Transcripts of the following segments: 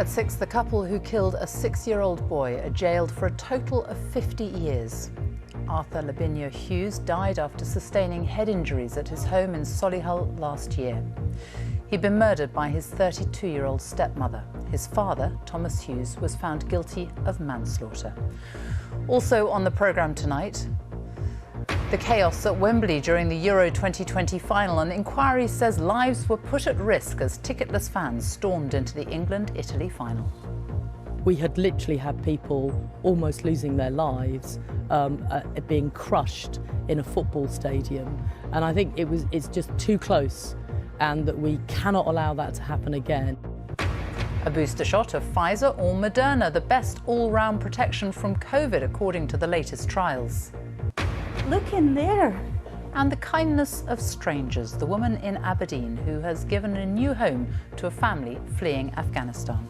At 6, the couple who killed a 6-year-old boy are jailed for a total of 50 years. Arthur Labinjo-Hughes died after sustaining head injuries at his home in Solihull last year. He'd been murdered by his 32-year-old stepmother. His father, Thomas Hughes, was found guilty of manslaughter. Also on the programme tonight, the chaos at Wembley during the Euro 2020 final. An inquiry says lives were put at risk as ticketless fans stormed into the England-Italy final. We had literally had people almost losing their lives, being crushed in a football stadium. And I think it's just too close, and that we cannot allow that to happen again. A booster shot of Pfizer or Moderna, the best all-round protection from COVID, according to the latest trials. Look in there. And the kindness of strangers, the woman in Aberdeen who has given a new home to a family fleeing Afghanistan.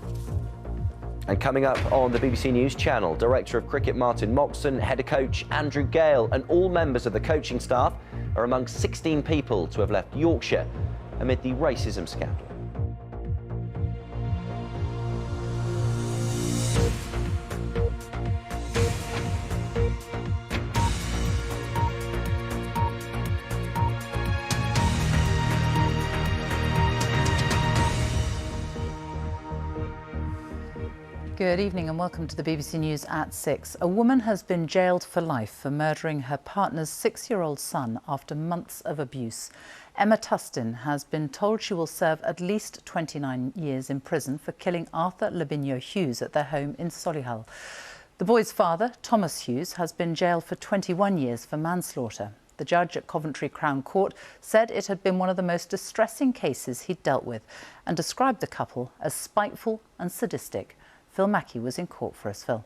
And coming up on the BBC News channel, Director of Cricket Martin Moxon, Head Coach Andrew Gale and all members of the coaching staff are among 16 people to have left Yorkshire amid the racism scandal. Good evening and welcome to the BBC News at 6. A woman has been jailed for life for murdering her partner's 6-year-old son after months of abuse. Emma Tustin has been told she will serve at least 29 years in prison for killing Arthur Labinjo-Hughes at their home in Solihull. The boy's father, Thomas Hughes, has been jailed for 21 years for manslaughter. The judge at Coventry Crown Court said it had been one of the most distressing cases he'd dealt with and described the couple as spiteful and sadistic. Phil Mackey was in court for us. Phil.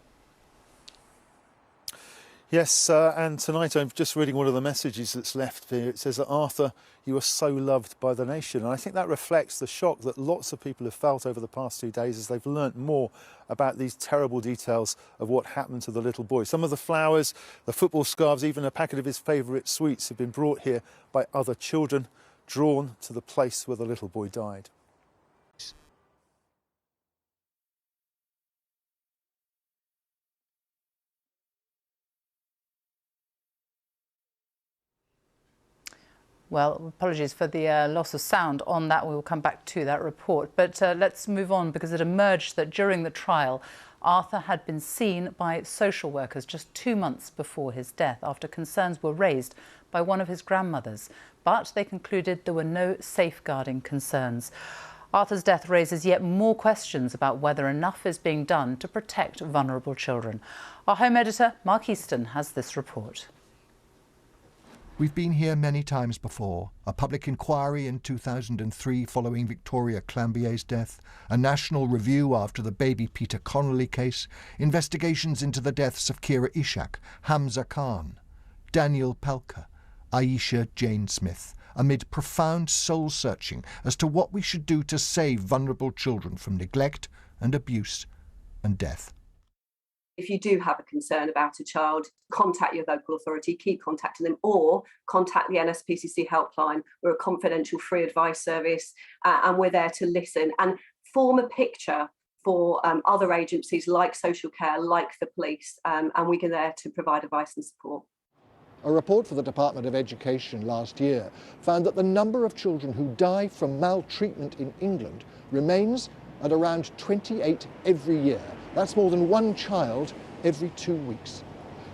Yes, and tonight I'm just reading one of the messages that's left here. It says that, Arthur, you are so loved by the nation. And I think that reflects the shock that lots of people have felt over the past 2 days as they've learnt more about these terrible details of what happened to the little boy. Some of the flowers, the football scarves, even a packet of his favourite sweets have been brought here by other children, drawn to the place where the little boy died. Well, apologies for the loss of sound on that. We will come back to that report. But let's move on, because it emerged that during the trial, Arthur had been seen by social workers just 2 months before his death after concerns were raised by one of his grandmothers. But they concluded there were no safeguarding concerns. Arthur's death raises yet more questions about whether enough is being done to protect vulnerable children. Our home editor, Mark Easton, has this report. We've been here many times before. A public inquiry in 2003 following Victoria Clambier's death, a national review after the baby Peter Connolly case, investigations into the deaths of Kira Ishak, Hamza Khan, Daniel Pelker, Aisha Jane Smith, amid profound soul-searching as to what we should do to save vulnerable children from neglect and abuse and death. If you do have a concern about a child, contact your local authority, keep contacting them, or contact the NSPCC helpline. We're a confidential free advice service, and we're there to listen and form a picture for other agencies like social care, like the police, and we're there to provide advice and support. A report for the Department of Education last year found that the number of children who die from maltreatment in England remains at around 28 every year. That's more than one child every 2 weeks.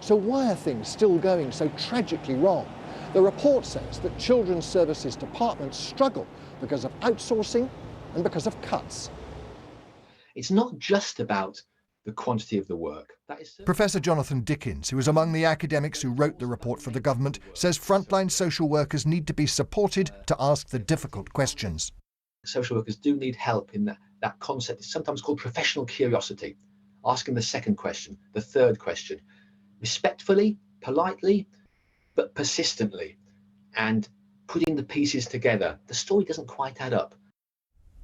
So why are things still going so tragically wrong? The report says that children's services departments struggle because of outsourcing and because of cuts. It's not just about the quantity of the work. Professor Jonathan Dickens, who was among the academics who wrote the report for the government, says frontline social workers need to be supported to ask the difficult questions. Social workers do need help in that concept. It's sometimes called professional curiosity, asking the second question, the third question, respectfully, politely, but persistently, and putting the pieces together. The story doesn't quite add up.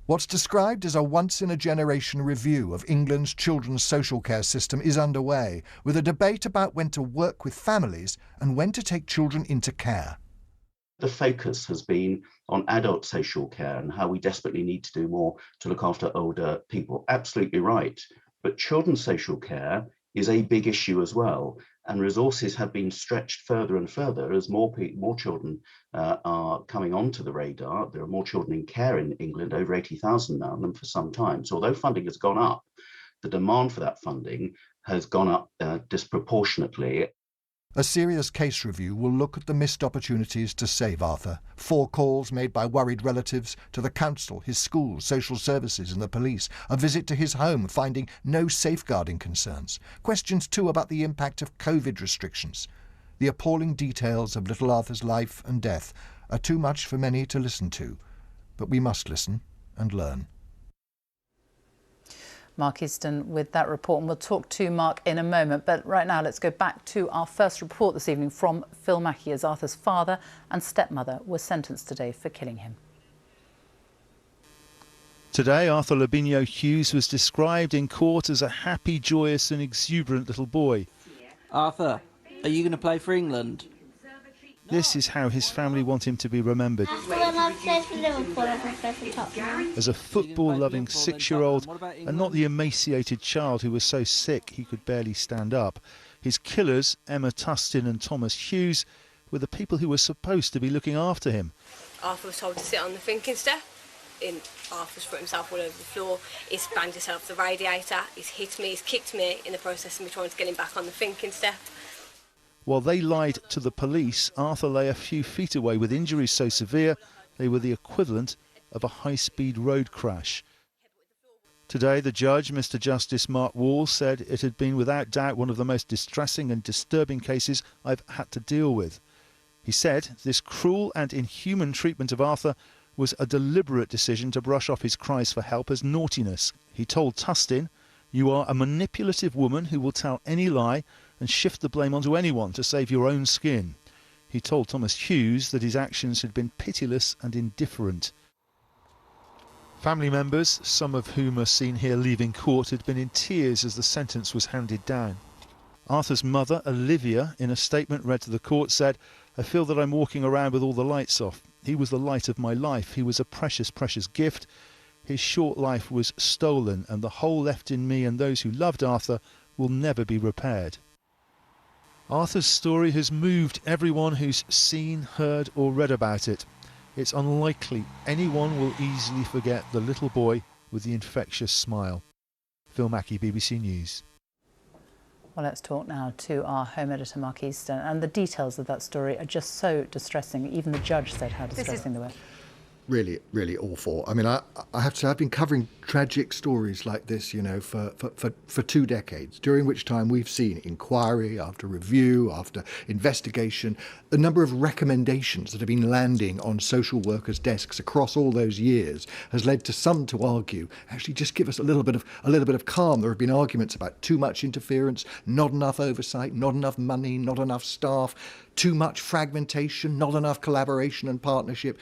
What's described as a once-in-a-generation review of England's children's social care system is underway, with a debate about when to work with families and when to take children into care. The focus has been on adult social care and how we desperately need to do more to look after older people. Absolutely right. But children's social care is a big issue as well. And resources have been stretched further and further as more children are coming onto the radar. There are more children in care in England, over 80,000 now, than for some time. So although funding has gone up, the demand for that funding has gone up disproportionately. A serious case review will look at the missed opportunities to save Arthur. 4 calls made by worried relatives to the council, his school, social services and the police. A visit to his home, finding no safeguarding concerns. Questions too about the impact of COVID restrictions. The appalling details of little Arthur's life and death are too much for many to listen to. But we must listen and learn. Mark Easton with that report, and we'll talk to Mark in a moment. But right now, let's go back to our first report this evening from Phil Mackey, as Arthur's father and stepmother were sentenced today for killing him. Today, Arthur Labinjo-Hughes was described in court as a happy, joyous and exuberant little boy. Arthur, are you going to play for England? This is how his family want him to be remembered. As a football-loving 6-year-old and not the emaciated child who was so sick he could barely stand up. His killers, Emma Tustin and Thomas Hughes, were the people who were supposed to be looking after him. Arthur was told to sit on the thinking step. Arthur's put himself all over the floor. He's banged himself off the radiator. He's hit me, he's kicked me in the process of me trying to get him back on the thinking step. While they lied to the police, Arthur lay a few feet away with injuries so severe they were the equivalent of a high-speed road crash. Today, the judge, Mr. Justice Mark Wall, said it had been without doubt one of the most distressing and disturbing cases I've had to deal with. He said this cruel and inhuman treatment of Arthur was a deliberate decision to brush off his cries for help as naughtiness. He told Tustin, "You are a manipulative woman who will tell any lie and shift the blame onto anyone to save your own skin." He told Thomas Hughes that his actions had been pitiless and indifferent. Family members, some of whom are seen here leaving court, had been in tears as the sentence was handed down. Arthur's mother, Olivia, in a statement read to the court, said, "I feel that I'm walking around with all the lights off. He was the light of my life. He was a precious, precious gift. His short life was stolen, and the hole left in me and those who loved Arthur will never be repaired." Arthur's story has moved everyone who's seen, heard or read about it. It's unlikely anyone will easily forget the little boy with the infectious smile. Phil Mackey, BBC News. Well, let's talk now to our home editor, Mark Easton. And the details of that story are just so distressing. Even the judge said how distressing they were. Really, really awful. I mean, I have to say, I've been covering tragic stories like this, you know, for 2 decades, during which time we've seen inquiry after review, after investigation, the number of recommendations that have been landing on social workers' desks across all those years has led to some to argue, actually just give us a little bit of calm. There have been arguments about too much interference, not enough oversight, not enough money, not enough staff, too much fragmentation, not enough collaboration and partnership.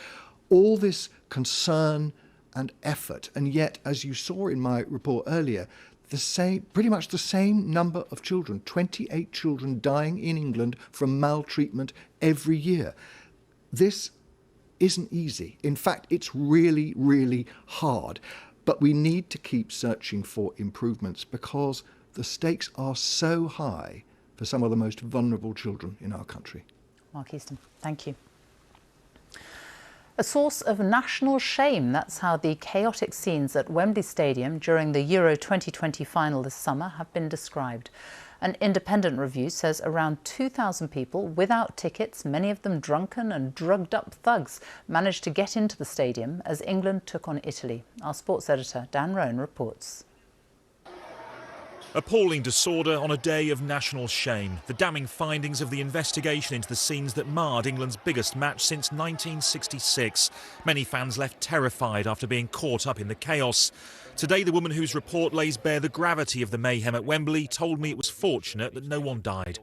All this concern and effort, and yet, as you saw in my report earlier, pretty much the same number of children, 28 children dying in England from maltreatment every year. This isn't easy. In fact, it's really, really hard. But we need to keep searching for improvements because the stakes are so high for some of the most vulnerable children in our country. Mark Easton, thank you. A source of national shame. That's how the chaotic scenes at Wembley Stadium during the Euro 2020 final this summer have been described. An independent review says around 2,000 people without tickets, many of them drunken and drugged up thugs, managed to get into the stadium as England took on Italy. Our sports editor Dan Roan reports. Appalling disorder on a day of national shame. The damning findings of the investigation into the scenes that marred England's biggest match since 1966. Many fans left terrified after being caught up in the chaos. Today, the woman whose report lays bare the gravity of the mayhem at Wembley told me it was fortunate that no one died.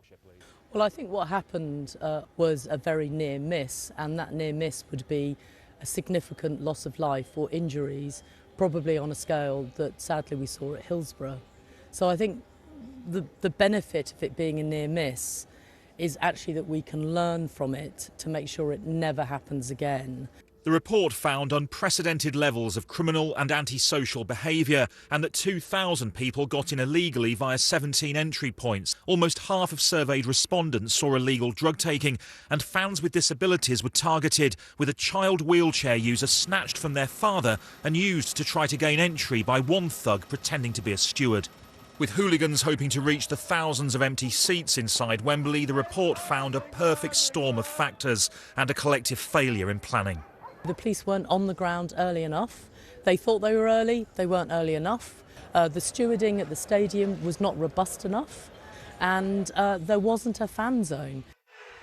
Well, I think what happened was a very near miss, and that near miss would be a significant loss of life or injuries, probably on a scale that sadly we saw at Hillsborough. So I think the benefit of it being a near miss is actually that we can learn from it to make sure it never happens again. The report found unprecedented levels of criminal and antisocial behaviour and that 2,000 people got in illegally via 17 entry points. Almost half of surveyed respondents saw illegal drug taking, and fans with disabilities were targeted, with a child wheelchair user snatched from their father and used to try to gain entry by one thug pretending to be a steward. With hooligans hoping to reach the thousands of empty seats inside Wembley, the report found a perfect storm of factors and a collective failure in planning. The police weren't on the ground early enough. They thought they were early, they weren't early enough. The stewarding at the stadium was not robust enough, and there wasn't a fan zone.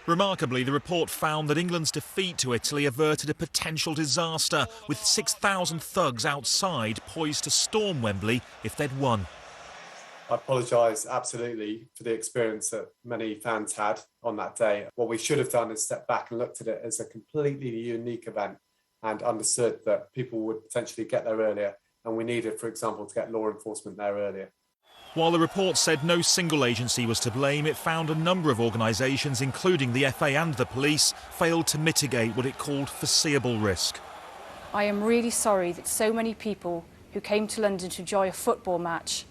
Remarkably, the report found that England's defeat to Italy averted a potential disaster, with 6,000 thugs outside poised to storm Wembley if they'd won. I apologise absolutely for the experience that many fans had on that day. What we should have done is step back and looked at it as a completely unique event and understood that people would potentially get there earlier, and we needed, for example, to get law enforcement there earlier. While the report said no single agency was to blame, it found a number of organisations, including the FA and the police, failed to mitigate what it called foreseeable risk. I am really sorry that so many people who came to London to enjoy a football match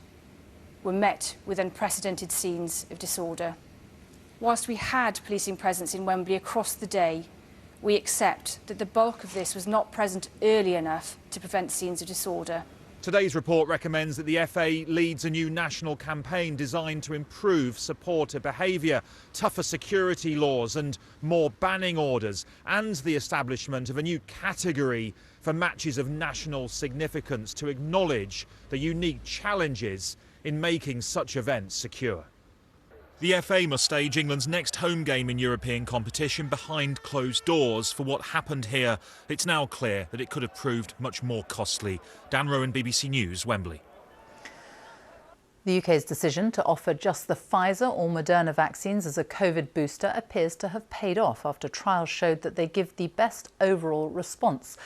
were met with unprecedented scenes of disorder. Whilst we had policing presence in Wembley across the day, we accept that the bulk of this was not present early enough to prevent scenes of disorder. Today's report recommends that the FA leads a new national campaign designed to improve supporter behaviour, tougher security laws and more banning orders, and the establishment of a new category for matches of national significance to acknowledge the unique challenges in making such events secure. The FA must stage England's next home game in European competition behind closed doors. For what happened here, it's now clear that it could have proved much more costly. Dan Rowan, BBC News, Wembley. The UK's decision to offer just the Pfizer or Moderna vaccines as a COVID booster appears to have paid off after trials showed that they give the best overall response.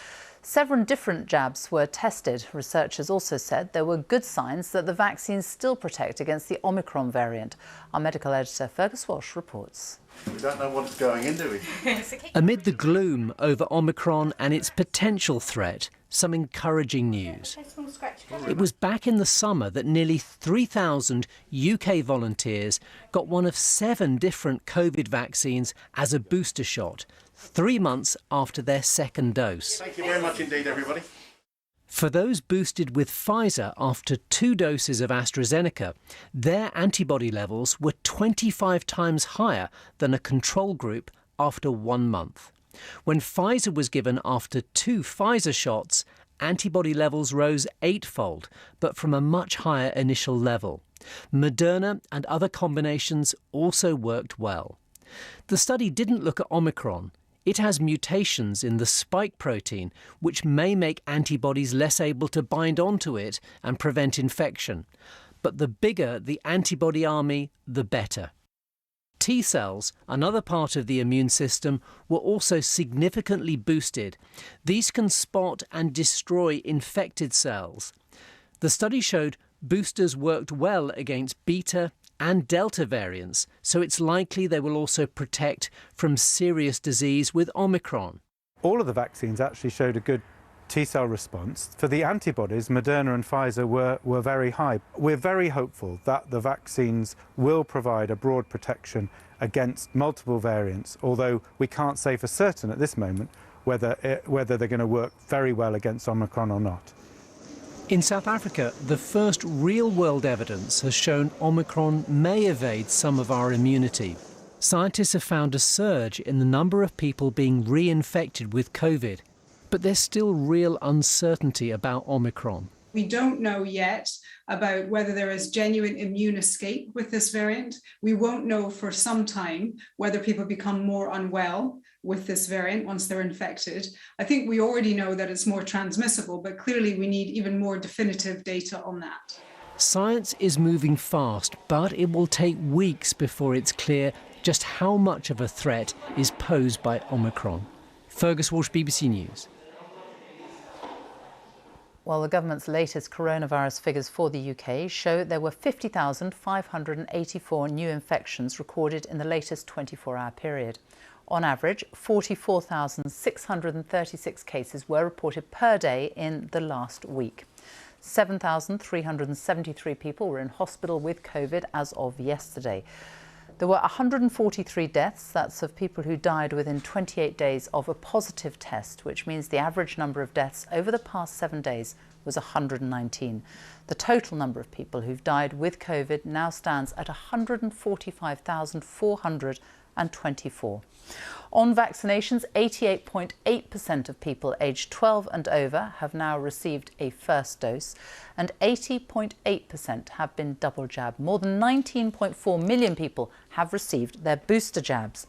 7 different jabs were tested. Researchers also said there were good signs that the vaccines still protect against the Omicron variant. Our medical editor Fergus Walsh reports. We don't know what's going in, do we? Amid the gloom over Omicron and its potential threat, some encouraging news. It was back in the summer that nearly 3,000 UK volunteers got one of 7 different COVID vaccines as a booster shot, 3 months after their second dose. Thank you very much indeed, everybody. For those boosted with Pfizer after 2 doses of AstraZeneca, their antibody levels were 25 times higher than a control group after 1 month. When Pfizer was given after 2 Pfizer shots, antibody levels rose 8-fold, but from a much higher initial level. Moderna and other combinations also worked well. The study didn't look at Omicron. It has mutations in the spike protein, which may make antibodies less able to bind onto it and prevent infection. But the bigger the antibody army, the better. T cells, another part of the immune system, were also significantly boosted. These can spot and destroy infected cells. The study showed boosters worked well against beta and delta variants, so it's likely they will also protect from serious disease with Omicron. All of the vaccines actually showed a good T-cell response. For the antibodies, Moderna and Pfizer were very high. We're very hopeful that the vaccines will provide a broad protection against multiple variants, although we can't say for certain at this moment whether they're going to work very well against Omicron or not. In South Africa, the first real-world evidence has shown Omicron may evade some of our immunity. Scientists have found a surge in the number of people being reinfected with COVID, but there's still real uncertainty about Omicron. We don't know yet about whether there is genuine immune escape with this variant. We won't know for some time whether people become more unwell with this variant once they're infected. I think we already know that it's more transmissible, but clearly we need even more definitive data on that. Science is moving fast, but it will take weeks before it's clear just how much of a threat is posed by Omicron. Fergus Walsh, BBC News. Well, the government's latest coronavirus figures for the UK show there were 50,584 new infections recorded in the latest 24-hour period. On average, 44,636 cases were reported per day in the last week. 7,373 people were in hospital with COVID as of yesterday. There were 143 deaths, that's of people who died within 28 days of a positive test, which means the average number of deaths over the past 7 days was 119. The total number of people who've died with COVID now stands at 145,424. On vaccinations, 88.8% of people aged 12 and over have now received a first dose, and 80.8% have been double jabbed. More than 19.4 million people have received their booster jabs.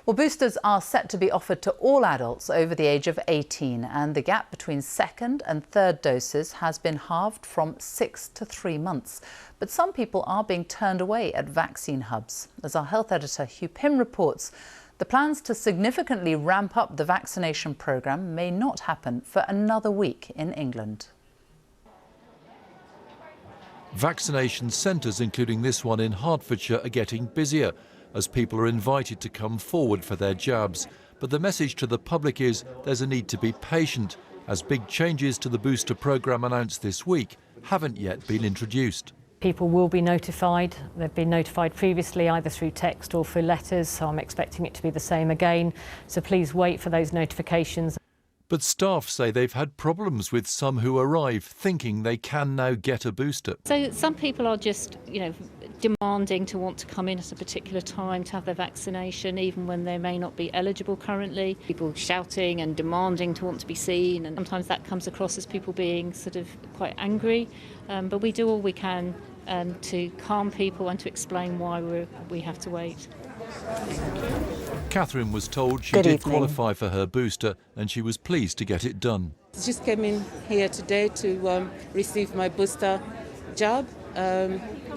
Well, boosters are set to be offered to all adults over the age of 18, and the gap between second and third doses has been halved from 6 to 3 months. But some people are being turned away at vaccine hubs. As our health editor Hugh Pym reports, the plans to significantly ramp up the vaccination programme may not happen for another week in England. Vaccination centres, including this one in Hertfordshire, are getting busier as people are invited to come forward for their jabs. But the message to the public is there's a need to be patient, as big changes to the booster programme announced this week haven't yet been introduced. People will be notified. They've been notified previously either through text or through letters, so I'm expecting it to be the same again. So please wait for those notifications. But staff say they've had problems with some who arrive thinking they can now get a booster. So some people are just, demanding to want to come in at a particular time to have their vaccination, even when they may not be eligible currently. People shouting and demanding to want to be seen, and sometimes that comes across as people being sort of quite angry. But we do all we can to calm people and to explain why we have to wait. Catherine was told she did qualify for her booster and she was pleased to get it done. Just came in here today to receive my booster jab.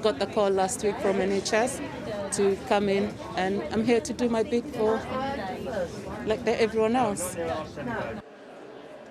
Got the call last week from NHS to come in, and I'm here to do my bit for like everyone else.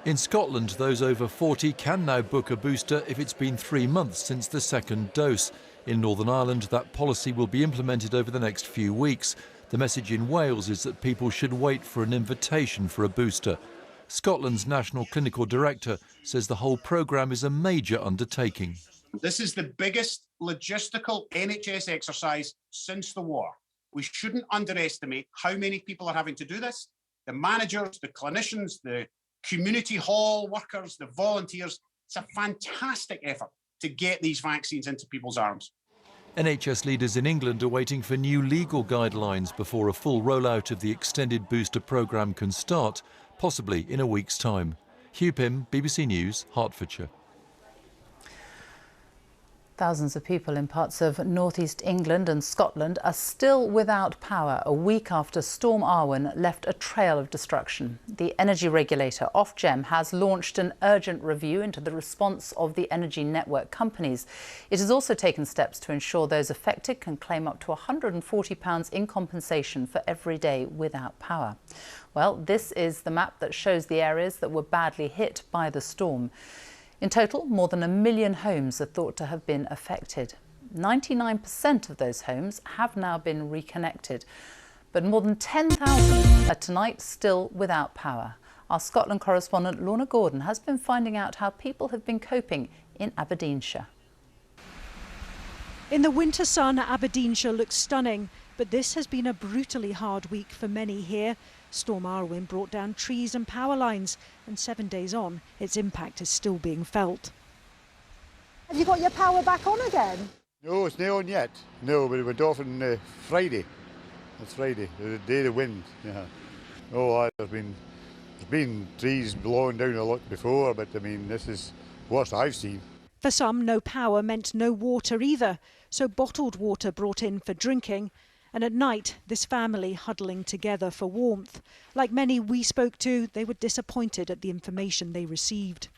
In Scotland, those over 40 can now book a booster if it's been 3 months since the second dose. In Northern Ireland, that policy will be implemented over the next few weeks. The message in Wales is that people should wait for an invitation for a booster. Scotland's National Clinical Director says the whole programme is a major undertaking. This is the biggest logistical NHS exercise since the war. We shouldn't underestimate how many people are having to do this. The managers, the clinicians, the community hall workers, the volunteers. It's a fantastic effort to get these vaccines into people's arms. NHS leaders in England are waiting for new legal guidelines before a full rollout of the extended booster programme can start, possibly in a week's time. Hugh Pym, BBC News, Hertfordshire. Thousands of people in parts of northeast England and Scotland are still without power a week after Storm Arwen left a trail of destruction. The energy regulator Ofgem has launched an urgent review into the response of the energy network companies. It has also taken steps to ensure those affected can claim up to £140 in compensation for every day without power. Well, this is the map that shows the areas that were badly hit by the storm. In total, more than 1 million homes are thought to have been affected. 99% of those homes have now been reconnected, but more than 10,000 are tonight still without power. Our Scotland correspondent Lorna Gordon has been finding out how people have been coping in Aberdeenshire. In the winter sun, Aberdeenshire looks stunning, but this has been a brutally hard week for many here. Storm Arwen brought down trees and power lines, and 7 days on, its impact is still being felt. Have you got your power back on again? No, it's not on yet. No, but it went off on Friday. It's Friday, the day of the wind. Yeah. Oh, there's been trees blowing down a lot before, but I mean, this is worst I've seen. For some, no power meant no water either, so bottled water brought in for drinking. And at night, this family huddling together for warmth. Like many we spoke to, they were disappointed at the information they received.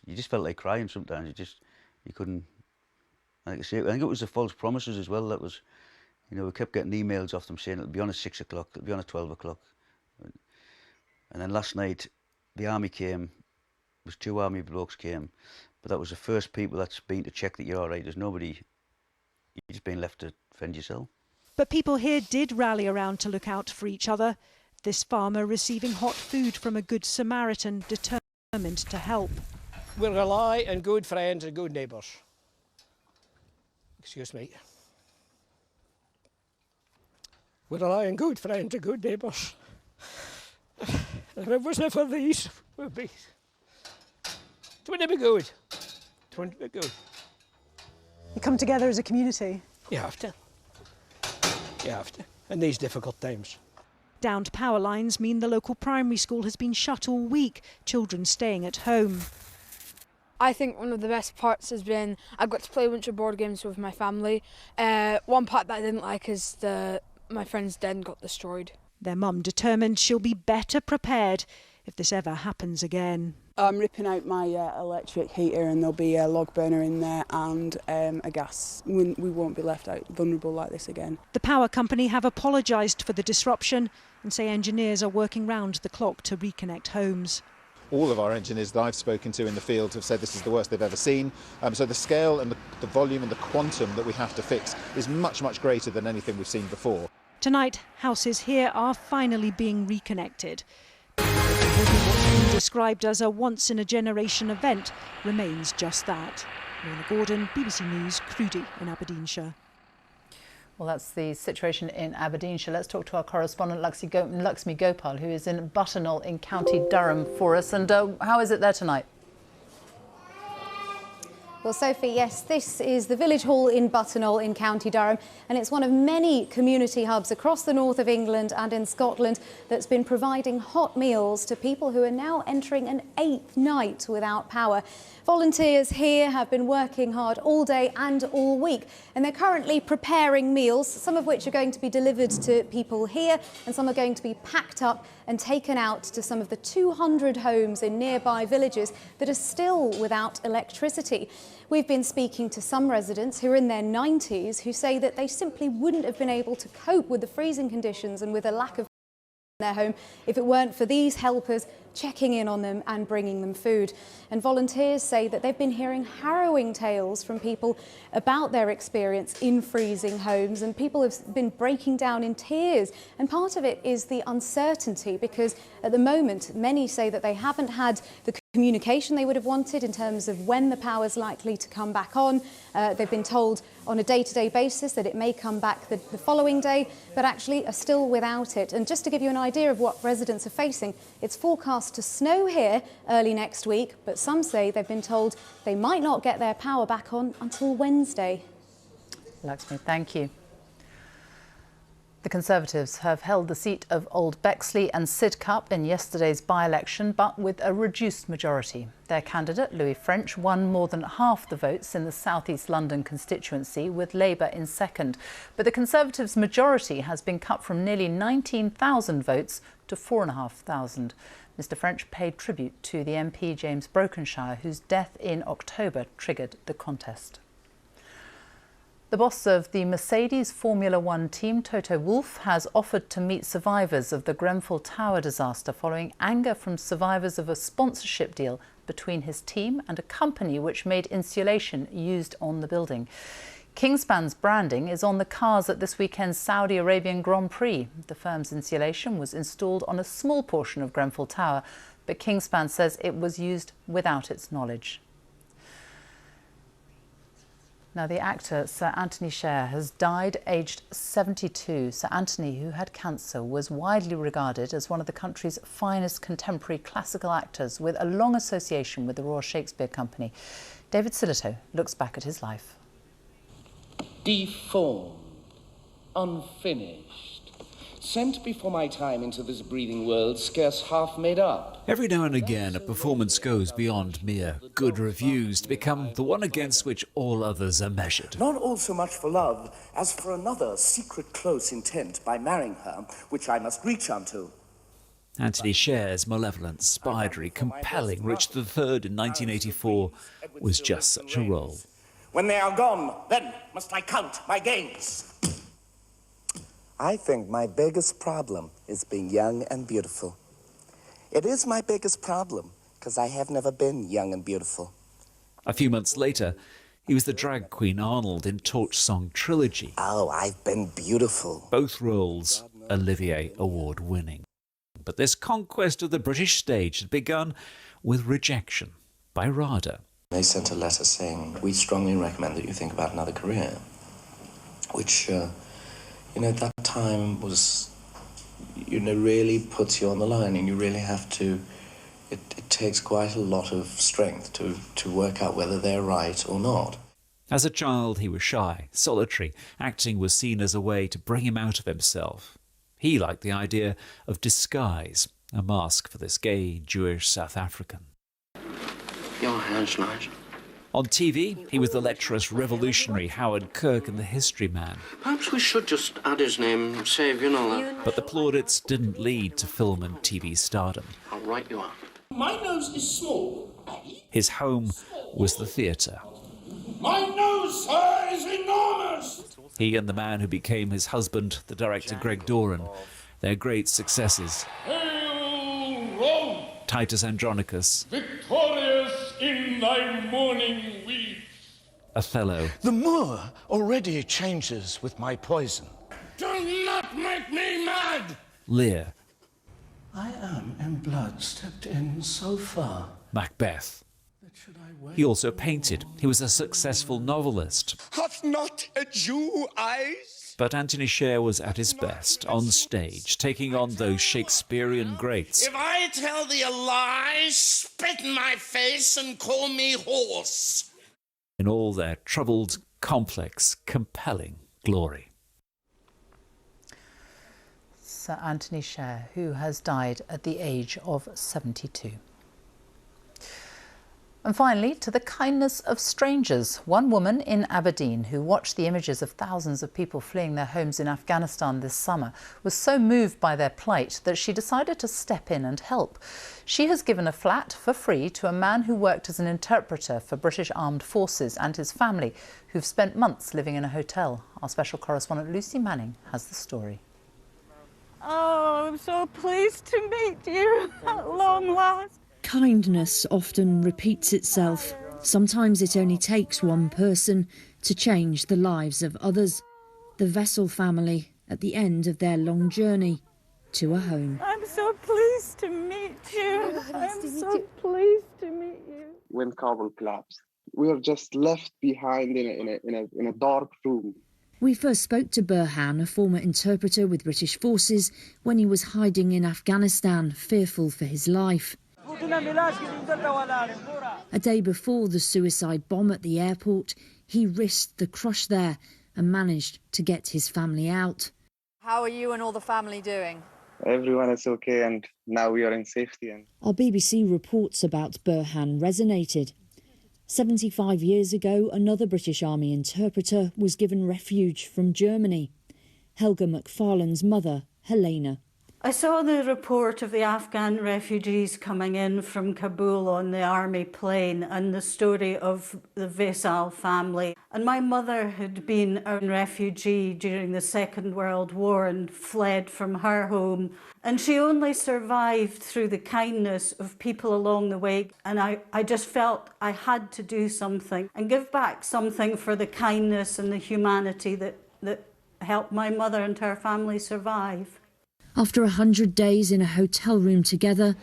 You just felt like crying sometimes. You couldn't, like I say, I think it was the false promises as well. That was, we kept getting emails off them saying it'll be on at 6 o'clock, it'll be on at 12 o'clock. And then last night, the army came, was 2 army blokes came, but that was the first people that's been to check that you're all right. There's nobody, you're just being left to fend yourself. But people here did rally around to look out for each other. This farmer receiving hot food from a good Samaritan determined to help. We rely on good friends and good neighbours. Excuse me. We rely on good friends and good neighbours. If it wasn't for these, it wouldn't be good. It wouldn't be good. You come together as a community? You have to. You have to, in these difficult times. Downed power lines mean the local primary school has been shut all week, children staying at home. I think one of the best parts has been I got to play a bunch of board games with my family. One part that I didn't like is my friend's den got destroyed. Their mum determined she'll be better prepared if this ever happens again. I'm ripping out my electric heater, and there'll be a log burner in there and a gas. We won't be left out vulnerable like this again. The power company have apologised for the disruption and say engineers are working round the clock to reconnect homes. All of our engineers that I've spoken to in the field have said this is the worst they've ever seen. So the scale and the volume and the quantum that we have to fix is much, much greater than anything we've seen before. Tonight, houses here are finally being reconnected. What's been described as a once-in-a-generation event remains just that. Lorna Gordon, BBC News, Cruddy in Aberdeenshire. Well, that's the situation in Aberdeenshire. Let's talk to our correspondent, Lakshmi Gopal, who is in Butterknowle in County Durham for us. And how is it there tonight? Well, Sophie, yes, this is the village hall in Butterknowle in County Durham, and it's one of many community hubs across the north of England and in Scotland that's been providing hot meals to people who are now entering an 8th night without power. Volunteers here have been working hard all day and all week, and they're currently preparing meals, some of which are going to be delivered to people here, and some are going to be packed up and taken out to some of the 200 homes in nearby villages that are still without electricity. We've been speaking to some residents who are in their 90s who say that they simply wouldn't have been able to cope with the freezing conditions and with a lack of in their home if it weren't for these helpers checking in on them and bringing them food. And volunteers say that they've been hearing harrowing tales from people about their experience in freezing homes, and people have been breaking down in tears. And part of it is the uncertainty, because at the moment many say that they haven't had the communication they would have wanted in terms of when the power's likely to come back on. They've been told on a day-to-day basis that it may come back the following day, but actually are still without it. And just to give you an idea of what residents are facing, it's forecast to snow here early next week, but some say they've been told they might not get their power back on until Wednesday. Lakshmi, thank you. The Conservatives have held the seat of Old Bexley and Sidcup in yesterday's by-election, but with a reduced majority. Their candidate, Louis French, won more than half the votes in the South East London constituency, with Labour in second. But the Conservatives' majority has been cut from nearly 19,000 votes to 4,500. Mr French paid tribute to the MP James Brokenshire, whose death in October triggered the contest. The boss of the Mercedes Formula One team, Toto Wolff, has offered to meet survivors of the Grenfell Tower disaster following anger from survivors of a sponsorship deal between his team and a company which made insulation used on the building. Kingspan's branding is on the cars at this weekend's Saudi Arabian Grand Prix. The firm's insulation was installed on a small portion of Grenfell Tower, but Kingspan says it was used without its knowledge. Now, the actor Sir Anthony Sher has died aged 72. Sir Anthony, who had cancer, was widely regarded as one of the country's finest contemporary classical actors, with a long association with the Royal Shakespeare Company. David Silito looks back at his life. Deformed, unfinished, sent before my time into this breathing world, scarce half made up. Every now and again, a performance goes beyond mere good reviews to become the one against which all others are measured. Not all so much for love as for another secret close intent by marrying her, which I must reach unto. Anthony Sher's malevolent, spidery, compelling Richard III in 1984 was just such a role. When they are gone, then must I count my gains. I think my biggest problem is being young and beautiful. It is my biggest problem, because I have never been young and beautiful. A few months later, he was the drag queen Arnold in Torch Song Trilogy. Oh, I've been beautiful. Both roles Olivier Award winning. But this conquest of the British stage had begun with rejection by RADA. They sent a letter saying, we strongly recommend that you think about another career. Which, at that time was, really puts you on the line, and you really have to, it takes quite a lot of strength to work out whether they're right or not. As a child, he was shy, solitary. Acting was seen as a way to bring him out of himself. He liked the idea of disguise, a mask for this gay Jewish South African. Your hands, Nigel. On TV, he was the lecherous revolutionary Howard Kirk in The History Man. Perhaps we should just add his name, save, that. But the plaudits didn't lead to film and TV stardom. How right you are. My nose is small. His home was the theatre. My nose, sir, is enormous. He and the man who became his husband, the director Greg Doran, their great successes. Hail Rome! Titus Andronicus. Victorious in thy morning weeds. Othello. The moor already changes with my poison. Do not make me mad! Lear. I am in blood stepped in so far. Macbeth. He also painted. He was a successful novelist. Hath not a Jew eyes? But Anthony Sher was at his best, on stage, taking on those Shakespearean greats. If I tell thee a lie, spit in my face and call me horse. In all their troubled, complex, compelling glory. Sir Anthony Sher, who has died at the age of 72. And finally, to the kindness of strangers. One woman in Aberdeen who watched the images of thousands of people fleeing their homes in Afghanistan this summer was so moved by their plight that she decided to step in and help. She has given a flat for free to a man who worked as an interpreter for British Armed Forces and his family, who've spent months living in a hotel. Our special correspondent Lucy Manning has the story. Oh, I'm so pleased to meet you at long last. Kindness often repeats itself. Sometimes it only takes one person to change the lives of others. The Vessel family at the end of their long journey to a home. I'm so pleased to meet you. I'm so pleased to meet you. When Kabul collapsed, we were just left behind in a dark room. We first spoke to Burhan, a former interpreter with British forces, when he was hiding in Afghanistan, fearful for his life. A day before the suicide bomb at the airport, he risked the crush there and managed to get his family out. How are you and all the family doing? Everyone is okay, and now we are in safety. Our BBC reports about Burhan resonated. 75 years ago, another British Army interpreter was given refuge from Germany. Helga McFarlane's mother, Helena. I saw the report of the Afghan refugees coming in from Kabul on the army plane and the story of the Vessel family. And my mother had been a refugee during the Second World War and fled from her home. And she only survived through the kindness of people along the way. And I just felt I had to do something and give back something for the kindness and the humanity that helped my mother and her family survive. After 100 days in a hotel room together,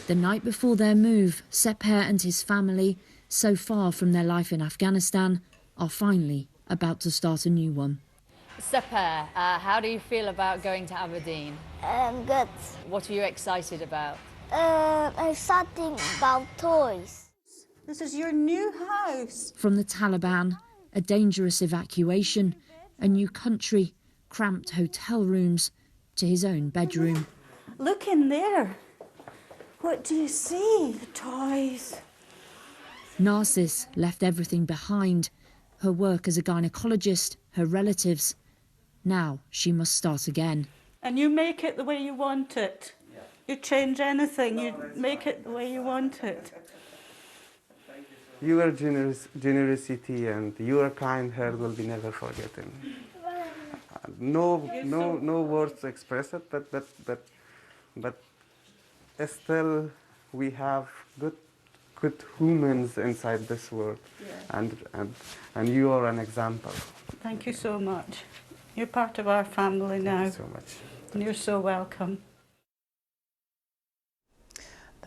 the night before their move, Sepher and his family, so far from their life in Afghanistan, are finally about to start a new one. Sepher, how do you feel about going to Aberdeen? Good. What are you excited about? I'm excited about toys. This is your new house. From the Taliban, a dangerous evacuation, a new country, cramped hotel rooms, to his own bedroom. Look in there. What do you see? The toys. Narcis left everything behind. Her work as a gynecologist, her relatives. Now she must start again. And you make it the way you want it. You change anything, you make it the way you want it. Your generosity and your kind heart will be never forgotten. No words to express it, but still we have good humans inside this world, and you are an example. Thank you so much. You're part of our family now. Thank you so much. And you're so welcome.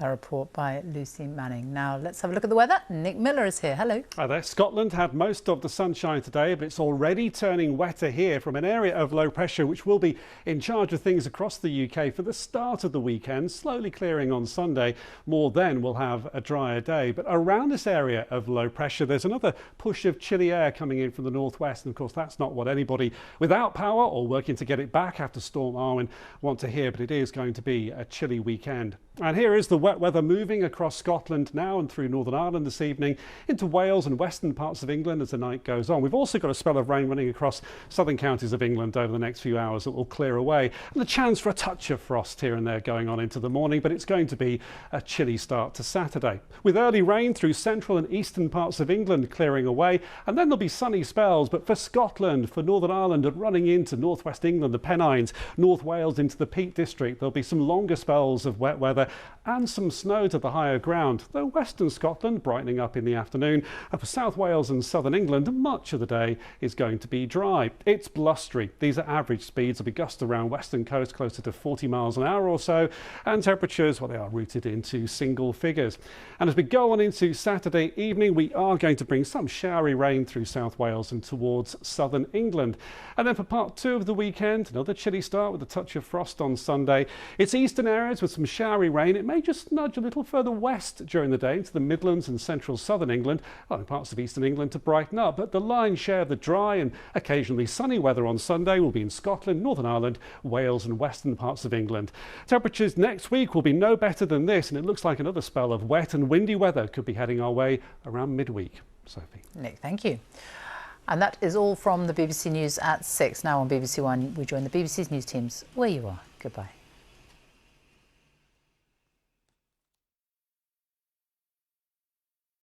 That report by Lucy Manning. Now let's have a look at the weather. Nick Miller is here. Hello. Hi there. Scotland had most of the sunshine today, but it's already turning wetter here from an area of low pressure which will be in charge of things across the UK for the start of the weekend, slowly clearing on Sunday. More then we'll have a drier day. But around this area of low pressure, there's another push of chilly air coming in from the northwest. And of course, that's not what anybody without power or working to get it back after Storm Arwen want to hear, but it is going to be a chilly weekend. And here is the wet weather moving across Scotland now and through Northern Ireland this evening into Wales and western parts of England as the night goes on. We've also got a spell of rain running across southern counties of England over the next few hours that will clear away, and the chance for a touch of frost here and there going on into the morning, but it's going to be a chilly start to Saturday with early rain through central and eastern parts of England clearing away, and then there'll be sunny spells. But for Scotland, for Northern Ireland and running into northwest England, the Pennines, North Wales into the Peak District, there'll be some longer spells of wet weather and some snow to the higher ground, though western Scotland brightening up in the afternoon. And for South Wales and southern England, much of the day is going to be dry. It's blustery. These are average speeds. There'll be gusts around western coast closer to 40 miles an hour or so, and temperatures, well, they are rooted into single figures. And as we go on into Saturday evening, we are going to bring some showery rain through South Wales and towards southern England. And then for part two of the weekend, another chilly start with a touch of frost on Sunday. It's eastern areas with some showery rain. It may just nudge a little further west during the day into the Midlands and central southern England, allowing parts of eastern England to brighten up. But the lion's share of the dry and occasionally sunny weather on Sunday will be in Scotland, Northern Ireland, Wales and western parts of England. Temperatures next week will be no better than this, and it looks like another spell of wet and windy weather could be heading our way around midweek. Sophie. Nick, thank you. And that is all from the BBC News at 6. Now on BBC One, we join the BBC's news teams where you are. Goodbye.